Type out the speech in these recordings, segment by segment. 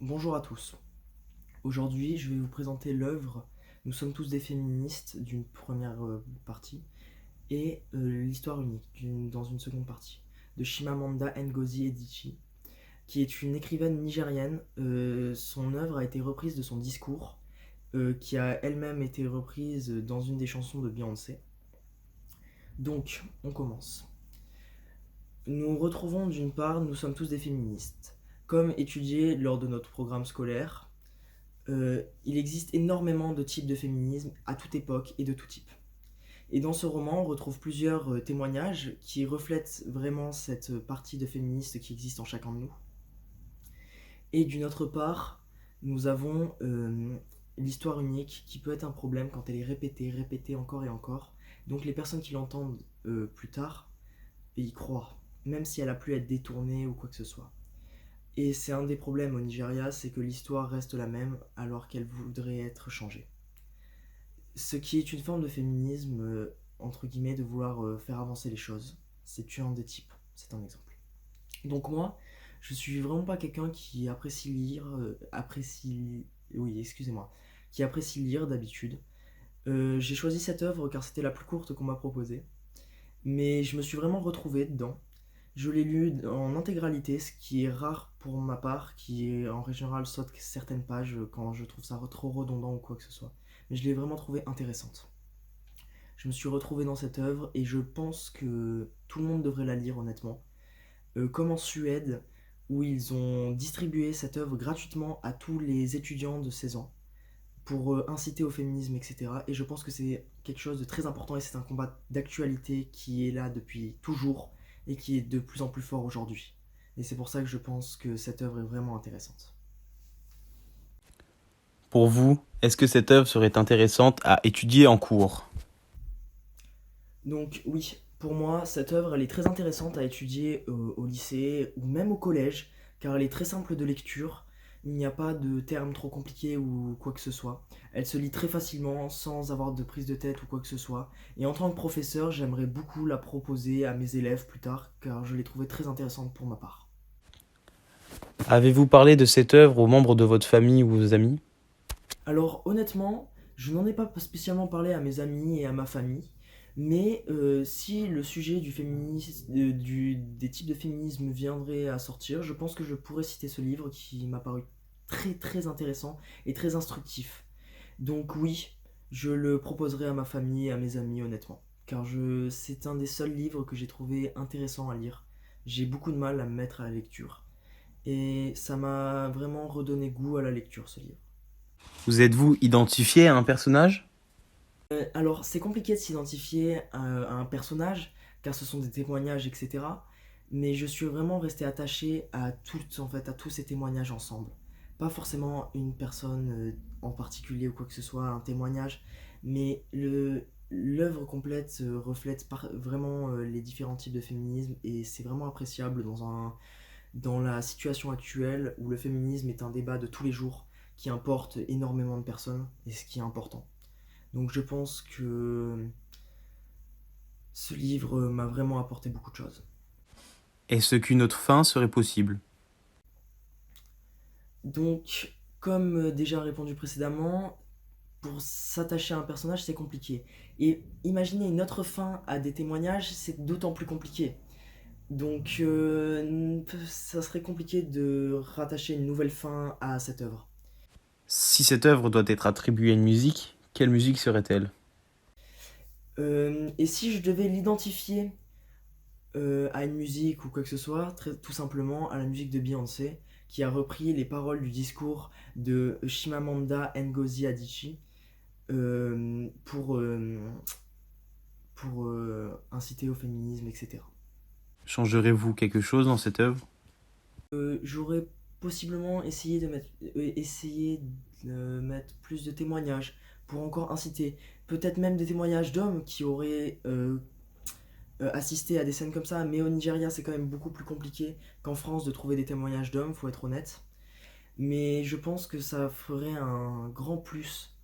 Bonjour à tous. Aujourd'hui, je vais vous présenter l'œuvre Nous sommes tous des féministes d'une première partie et l'histoire unique dans une seconde partie de Chimamanda Ngozi Adichie, qui est une écrivaine nigérienne. Son œuvre a été reprise de son discours, qui a elle-même été reprise dans une des chansons de Beyoncé. Donc, on commence. Nous retrouvons d'une part Nous sommes tous des féministes. Comme étudié lors de notre programme scolaire, il existe énormément de types de féminisme à toute époque et de tout type. Et dans ce roman, on retrouve plusieurs témoignages qui reflètent vraiment cette partie de féministe qui existe en chacun de nous. Et d'une autre part, nous avons l'histoire unique qui peut être un problème quand elle est répétée encore et encore. Donc les personnes qui l'entendent plus tard y croient, même si elle a pu être détournée ou quoi que ce soit. Et c'est un des problèmes au Nigeria, c'est que l'histoire reste la même alors qu'elle voudrait être changée. Ce qui est une forme de féminisme, entre guillemets, de vouloir faire avancer les choses. C'est un des types, c'est un exemple. Donc moi, je suis vraiment pas quelqu'un qui apprécie lire, qui apprécie lire d'habitude. J'ai choisi cette œuvre car c'était la plus courte qu'on m'a proposée, mais je me suis vraiment retrouvé dedans. Je l'ai lu en intégralité, ce qui est rare pour ma part, qui en général saute certaines pages quand je trouve ça trop redondant ou quoi que ce soit. Mais je l'ai vraiment trouvée intéressante. Je me suis retrouvé dans cette œuvre et je pense que tout le monde devrait la lire honnêtement. Comme en Suède, où ils ont distribué cette œuvre gratuitement à tous les étudiants de 16 ans pour inciter au féminisme, etc. Et je pense que c'est quelque chose de très important et c'est un combat d'actualité qui est là depuis toujours et qui est de plus en plus fort aujourd'hui. Et c'est pour ça que je pense que cette œuvre est vraiment intéressante. Pour vous, est-ce que cette œuvre serait intéressante à étudier en cours? Donc oui, pour moi, cette œuvre, elle est très intéressante à étudier au lycée ou même au collège, car elle est très simple de lecture. Il n'y a pas de termes trop compliqués ou quoi que ce soit. Elle se lit très facilement, sans avoir de prise de tête ou quoi que ce soit. Et en tant que professeur, j'aimerais beaucoup la proposer à mes élèves plus tard, car je l'ai trouvée très intéressante pour ma part. Avez-vous parlé de cette œuvre aux membres de votre famille ou vos amis? Alors honnêtement, je n'en ai pas spécialement parlé à mes amis et à ma famille, mais si le sujet du féminisme, des types de féminisme viendrait à sortir, je pense que je pourrais citer ce livre qui m'a paru très très intéressant et très instructif. Donc oui, je le proposerai à ma famille et à mes amis honnêtement, car c'est un des seuls livres que j'ai trouvé intéressant à lire. J'ai beaucoup de mal à me mettre à la lecture, et ça m'a vraiment redonné goût à la lecture ce livre. Vous êtes-vous identifié à un personnage? Alors, c'est compliqué de s'identifier à un personnage, car ce sont des témoignages, etc. Mais je suis vraiment resté attaché à tous ces témoignages ensemble. Pas forcément une personne en particulier ou quoi que ce soit, un témoignage, mais l'œuvre complète reflète vraiment les différents types de féminisme et c'est vraiment appréciable dans la situation actuelle où le féminisme est un débat de tous les jours qui importe énormément de personnes et ce qui est important. Donc je pense que ce livre m'a vraiment apporté beaucoup de choses. Est-ce qu'une autre fin serait possible? Donc, comme déjà répondu précédemment, pour s'attacher à un personnage, c'est compliqué. Et imaginer une autre fin à des témoignages, c'est d'autant plus compliqué. Donc, ça serait compliqué de rattacher une nouvelle fin à cette œuvre. Si cette œuvre doit être attribuée à une musique, quelle musique serait-elle? Et si je devais l'identifier à une musique ou quoi que ce soit, tout simplement à la musique de Beyoncé, qui a repris les paroles du discours de Chimamanda Ngozi Adichie pour inciter au féminisme, etc. Changerez-vous quelque chose dans cette œuvre? J'aurais possiblement essayé de mettre plus de témoignages pour encore inciter. Peut-être même des témoignages d'hommes qui auraient assisté à des scènes comme ça, mais au Nigeria c'est quand même beaucoup plus compliqué qu'en France de trouver des témoignages d'hommes, faut être honnête. Mais je pense que ça ferait un grand plus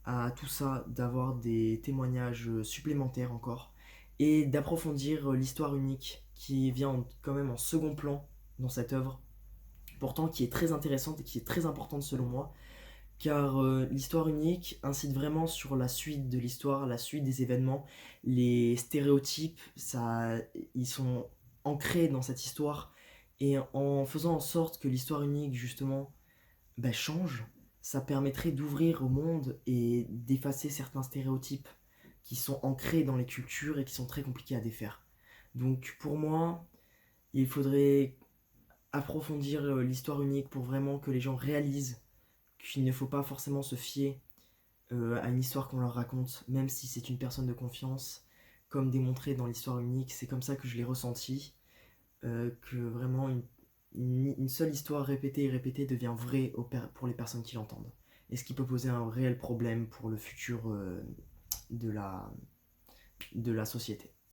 à tout ça d'avoir des témoignages supplémentaires encore et d'approfondir l'histoire unique qui vient quand même en second plan dans cette œuvre pourtant qui est très intéressante et qui est très importante selon moi, car l'histoire unique incite vraiment sur la suite de l'histoire, la suite des événements, les stéréotypes, ils sont ancrés dans cette histoire, et en faisant en sorte que l'histoire unique, justement, change, ça permettrait d'ouvrir au monde et d'effacer certains stéréotypes qui sont ancrés dans les cultures et qui sont très compliqués à défaire. Donc pour moi, il faudrait approfondir l'histoire unique pour vraiment que les gens réalisent qu'il ne faut pas forcément se fier à une histoire qu'on leur raconte, même si c'est une personne de confiance, comme démontré dans l'histoire unique. C'est comme ça que je l'ai ressenti, que vraiment une seule histoire répétée et répétée devient vraie pour les personnes qui l'entendent. Et ce qui peut poser un réel problème pour le futur de la société.